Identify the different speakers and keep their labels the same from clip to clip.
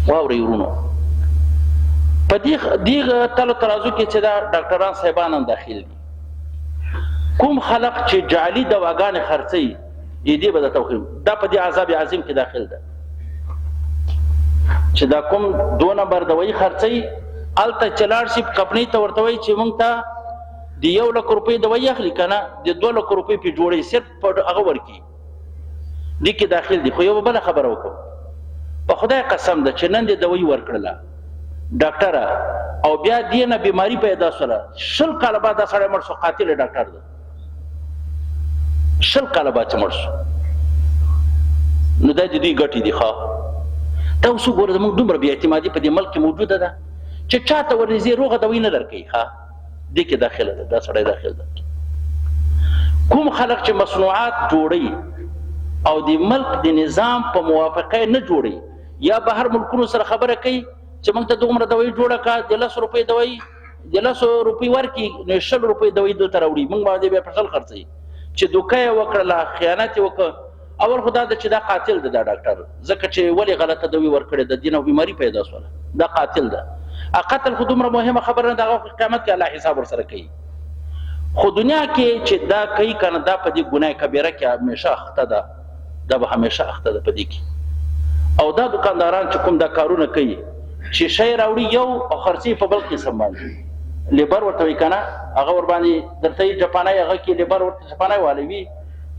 Speaker 1: واورئ ورونو په دې تلو ترازو کې چې دا ډاکټران صاحبان هم داخل دي کوم خلق چې جعلي دواګانې خرڅوي دې به درته وښیم دا په دې عذاب عظیم کې داخل ده چې دا کوم 2 نمبر دوايي خرڅوي هلته چې لاړ شي کمپنۍ ته ورته وایي چې موږ ته د 1 لک روپۍ دوايي اخلي که نه د 2 لک روپۍ پې جوړوي صرف په هغه ورکړي دې کې داخل دي خو یو بله خبره وکړم په خدای قسم ده چې نن دې دوايي ورکړله ډاکټره او بیا دې نه بیماري پیدا شوله 20 کاله بعد دا سړی مړ شو قاتل ډاکټر ده 20 کاله بعد چې مړ شو نو دا د دوی ګټې دي ښه ته اوس وګوره زموږ دومره بې اعتمادي په دې ملک کې موجوده ده چې چا ته ورنږدې روغه دوايي نه درکوي ښه دې کې داخله ده دا سړی داخل ده کوم خلک چې مصنوعات جوړوي او د ملک د نظام په موافقه نه جوړوي یا بهر ملکونو سره خبره کوي چې موږ ته دومره دوايي جوړه کړه د 10 روپۍ دوايي د 10 روپۍ ورکړي نو 100 روپۍ دوايي دلته راوړي موږ باندې بیا په 100 خرڅوي چې دوکه یې وکړله خیانت یې وکړه اول خو دا ده چې دا قاتل ده دا ډاکټر ځکه چې ولې غلطه دوايي ورکړې ده دې نه بیماري پیدا شوله دا قاتل ده قتل خو دومره مهمه خبره نه ده هغه قیامت کې الله حساب ورسره کوي خو دنیا کې چې دا کوي که نه دا په دې ګناه کبیره کې همیشه اخته ده دا به همیشه اخته ده په دې کې او دا دکانداران چې کوم دا کارونه کوي چې شی راوړي یو او خرڅي په بل قسم باندې لیبر ورته وایي که نه هغه ورباندې درته یې جاپانی هغه کې لیبر ورته جاپانی والوي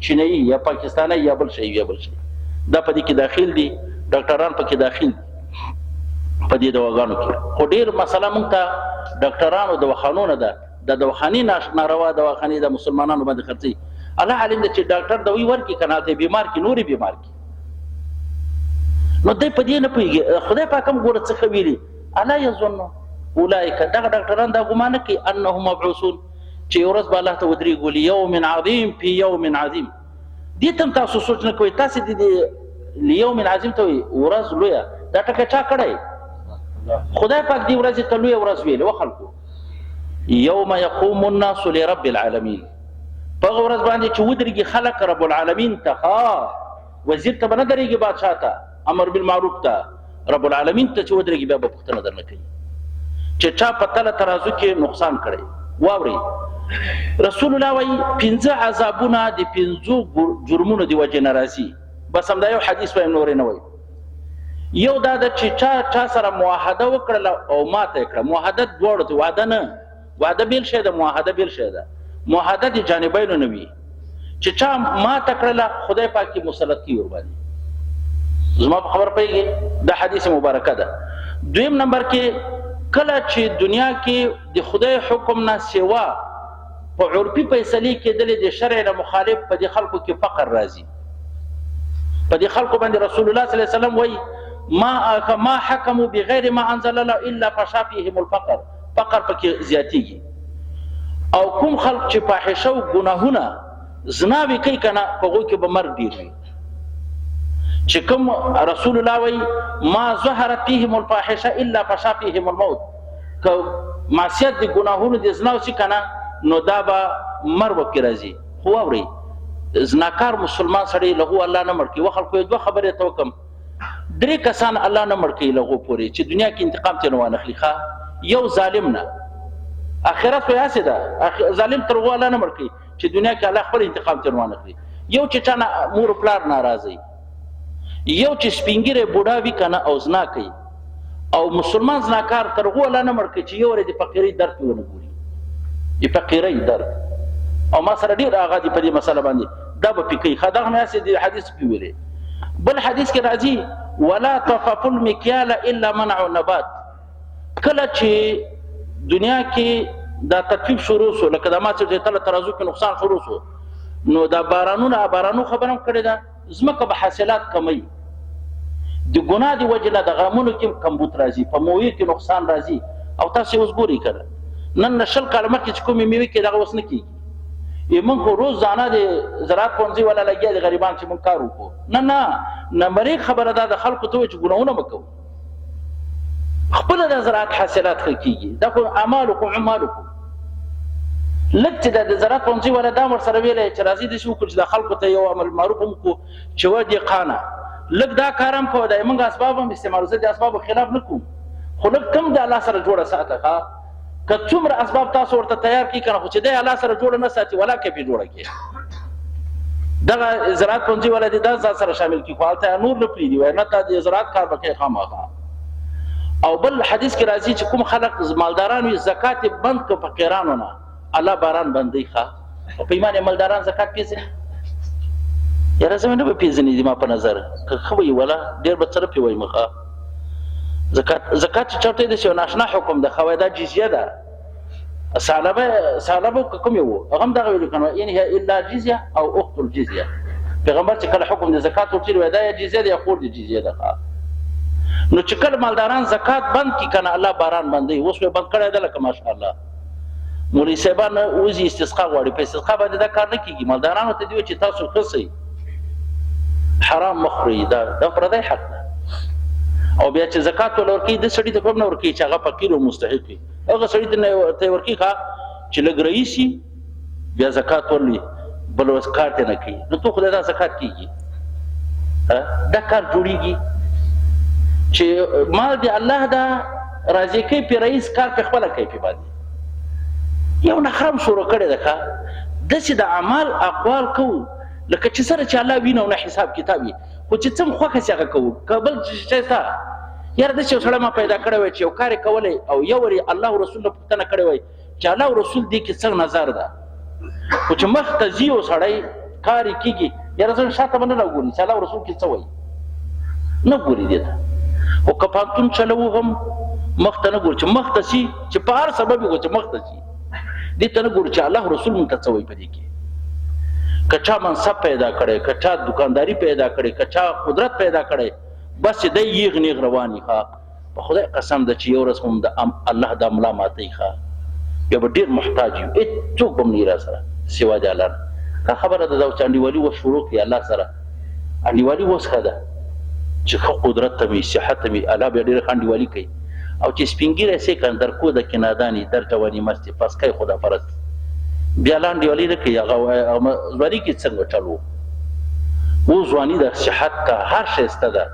Speaker 1: چینایي یا پاکستانی یا بل شی دا په دې کې داخل دي ډاکټران پکې داخل دي په دې دواګانو کې خو ډېر مسله موږ ته ډاکټرانو دواخانو نه ده د دواخانې ناروا دواخانې د مسلمانانو باندې خرڅوي الله علم ده چې ډاکټر دوايي ورکړي که نه هلته بیمار کړي نورې بیمار کړي نو دی په دې نه پوهېږي خدای پاک هم ګوره څه ښه ویلي الا یظن اولئک دغه ډاکټران دا ګمان نه کوي انهم مبعوثون چې یو ورځ به الله ته ودرېږو لیوم عظیم فی یوم عظیم دې ته هم تاسو سوچ نه کوئ تاسې د لیوم عظیم ته وایي ورځ لویه دا ټکی چا کړی خدای پاک دې ورځې ته لویه ورځ ویلې وخلکو یوم یقوم الناس لرب العالمین په هغه ورځ باندې چې ودرېږي خلک رب العالمین ته وزیر ته به نه درېږي بادشاه ته امر بالمعروف ته رب العالمین ته چې ودرېږي بیا به پوښتنه درنه کوي چې چا په تله ترازو کې نقصان کړی واورئ رسول الله وایي 5 عذابونه د 5 جرمونو د وجې نه راځي بس همدا یو حدیث وایم نورې نه وایي یو دا ده چې چا سره معاهده وکړله او ماته یې کړه معاهده دواړو ته وعده نه وعده بیل شی ده معاهده بیل شی ده معاهده د جانبینو نه وي چې چا ماته کړله خدای پاک یې مسلط کړي ورباندې زما په خبر پوهېږې دا حدیث مبارکه ده دویم نمبر کې کله چې دنیا کې د خدای حکم نه سوا په عرفي فیصلې کېدلې د شرع نه مخالف په دې خلکو کې فقر راځي په دې خلکو باندې رسول الله صلی الله علیه وسلم وایي ما حکموا بغیر ما انزل الله الا فشا فیهم الفقر فقر پکې زیاتېږي او کوم خلک چې فاحشه او ګناهونه زناوې کوي که نه په هغوی کې به مرګ ډېر وي چې کوم رسول الله وایي ما ظهرت فیهم الفاحشه الا فشا فیهم الموت که معصیت د ګناهونو د زنا وشي که نه نو دا به مرګ پکې راځي خو واورئ زناکار مسلمان سړی له هغو الله نه مړ کوي وخلکو یې 2 خبرې ته وکړم 3 کسان الله نه مړ کوي له هغو پورې چې دنیا کې انتقام ترې نه وانخلي یو ظالم نه آخرت خو یاسې ده ظالم تر هغو الله نه مړ کوي چې دنیا کې الله خپل انتقام ترې نه وانخلي یو چې چا مور پلار ناراضوي یو چې سپینګیری بوډا وي که نه او زنا کوي او مسلمان زناکار تر هغو الله نه مړ کوي چې یو ورځ د فقیرۍ درد پې ونه ګوري د فقیرۍ درد او ما سره ډېر هغه دي په دې مسله باندې دا به پې کوي دغه هم یاسې د حدیث پې ویلې بل حدیث کې راځي ولا تخف المکیال الا منع النبات کله چې دنیا کې دا تطفیف شروع شو لکه دا ما چې تله ترازو کې نقصان شروع شو نو دا بارانو خبره هم کړې ده ځمکه به حاصلات کموي د ګناه د وجې نه د غمونو کې کمبود راځي په مویې کې نقصان راځي او تاسې اوس ګورئ که نن 20 کاله مخکې چې کومې میوې کې دغه اوس نه کېږي موږ خو روزانه د زراعت پوهنځي والا لګیا د غریبان چې موږ کار وکړو نه نمبرې خبره دا د خلکو ته وایي چې ګناهونه مه کوو خپله د زراعت حاصلات ښه کېږي دا خو اعمالکم عمالکم لږ چې د زراعت پوهنځي والا دا ورسره ویلی چې راځئ داسې وکړو چې د خلکو ته یو عمل معروف هم وکړو چې ودې قانه لږ دا کار هم کوه دا موږ اسباب هم استعمالو زه د اسبابو خلاف نه کوم خو لږ کم د الله سره جوړه ساته ښه که څومره اسباب تاسو ورته تیار کړي که نه خو چې دی الله سره جوړه نه ساتي ولا کیفې جوړه کړي دغه زراعت پوهنځي والا دې دا ځان سره شامل کړي خو هلته نور نه پرېږدي وایي نه تا د زراعت کار به کوې خامخا او بل حدیث کې راځي چې کوم خلک مالداران وي زکات یې بند کړه فقیرانو نه الله باران بندوي ښه په ایمان یې مالداران زکات پېژني یاره زه مې نه به پېژني دي ما په نظر که ښه به یې وله ډېر به څه نه پرې وایم ښه زکات چې چېرته دی چې یو ناشنا حکم ده ښه وایي دا جزیه ده ثعلبه که کوم یې و هغه هم دغه ویلي که نو ان هي الا جزیه او اخت الجزیه پیغمبر چې کله حکم د زکات ورکړي وایي دا یا جزیه ده یا خور د جزیه ده ښه نو چې کله مالداران زکات بند کړي که نه الله باران بندوي اوس به بند کړی ده لکه ماشاءالله مولوي صاحبان وځي استسقا غواړي په استسقا باندې دا کار نه کېږي مالدارانو ته دې وایي چې تاسو ښه سئ حرام مه خورئ دا پردی حق ده او بیا چې زکات ول ورکوي دې سړي ته کوم نه ورکوي چې هغه فقیر او مستحق وي هغه سړي ته ورکوي ښه چې لږ رئیس وي بیا زکات ورلي بل اوس کار ته نه کوي نو تو خدای دا زکات کېږي دا کار جوړېږي چې مال دی الله دا راضي کوي پې رئیس کار پې خپله کوي پې باندې یو نخره هم شروع کړې ده ښه داسې د اعمال اقوال کوو لکه چې سره چې الله وینه او نه حساب کتاب وي خو چې څه م خوښه سي هغه کوو که بل شی شته یاره داسې یو سړی ما پیدا کړی وای چې یو کار یې کولی او یو ورې الله او رسول نه پوښتنه کړې وای چې الله او رسول دې کې څه نظر ده خو چې مخ ته ځي یو سړی کار یې کېږي یاره زه شاته به نه راګوري چې الله او رسول کې څه وایي نه ګوري دې ته خو که پانتون چلوو هم مخ ته نه ګوري چې مخ ته سي چې په هر سبب یې چې مخ ته سي دې ته نه ګوري چې الله رسول مونږ ته څه وایي په دې کې که چا منصب پیدا کړی که چا دکانداري پیدا کړی که چا قدرت پیدا کړی بس چې دی یېغ نیغ رواني ښه په خدای قسم ده چې یو ورځ هم د الله دا ملا ماتوي ښه بیا به ډېر محتاج یو هېڅوک به هم نه را سره سوا د الله نه دا خبره ده دا چې انډیوالي اوس شروع کړي الله سره انډیوالي اوس ښه ده چې ښه قدرت ته وي صحت ته وي الله بیا ډېره ښه انډیوالي کوي او چې سپین ږیری سې که در کوده کې ناداني در جواني مستې پس کوي خدا پرست بیا لا انډیوالي نه کوي هغه ځواني کې څنګه چلو او ځواني د صحت ته هر ښایسته ده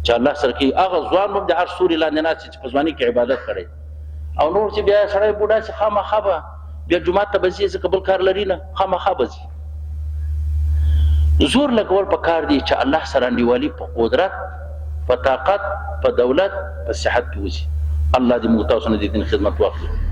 Speaker 1: چې الله سره کوي هغه ځوان به د هر سوري لاندې ناست چې په ځواني کې عبادت کړی او نور چې بیا سړی بوډا شي خامخا به بیا جومات ته به ځي ځکه بل کار لري نه خامخا به ځي زور لګول پکار دی چې الله سره انډیوالي په قدرت په طاقت په دولت په صحت کې وځي الله دې موږ تاسو نه د دین خدمت واخلي